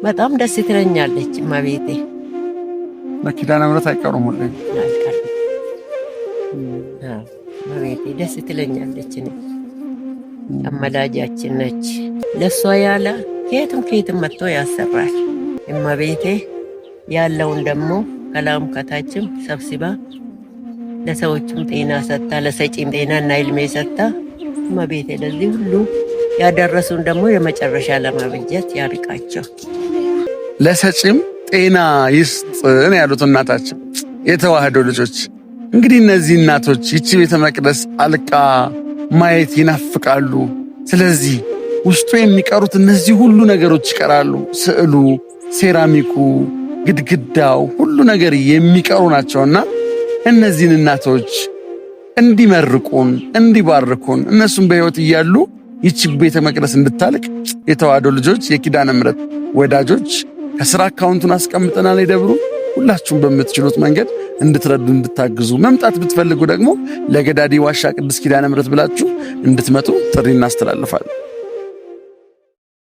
በጣም ደስ ትለኛለች እመቤቴ። ለኪዳነ ምሕረት አይቀሩም ሁሌ እመቤቴ ደስ ትለኛለች። አመላጃችን ነች። ለሷ ያለ ከየትም መጥቶ ያሰራል። እመቤቴ ያለውን ደግሞ ከላም ከታችም ሰብስባ ለሰዎችም ጤና ሰጥታ ለሰጪም ጤናና ዕድሜ ሰጥታ እመቤቴ ለዚህ ሁሉ ያደረሱን ደግሞ የመጨረሻ ለማበጀት ያርቃቸው። ለሰጪም ጤና ይስጥን ያሉት እናታችን የተዋህዶ ልጆች እንግዲህ እነዚህ እናቶች ይቺ ቤተ መቅደስ አልቃ ማየት ይናፍቃሉ። ስለዚህ ውስጡ የሚቀሩት እነዚህ ሁሉ ነገሮች ይቀራሉ። ስዕሉ፣ ሴራሚኩ፣ ግድግዳው ሁሉ ነገር የሚቀሩ ናቸውና እነዚህን እናቶች እንዲመርቁን እንዲባርኩን እነሱም በሕይወት እያሉ ይቺ ቤተ መቅደስ እንድታልቅ የተዋህዶ ልጆች የኪዳነ ምሕረት ወዳጆች ከስራ አካውንቱን አስቀምጠናል። ይደብሩ ሁላችሁም በምትችሉት መንገድ እንድትረዱ እንድታግዙ፣ መምጣት ብትፈልጉ ደግሞ ለገዳዲ ዋሻ ቅድስት ኪዳነ ምሕረት ብላችሁ እንድትመጡ ጥሪ እናስተላልፋለን።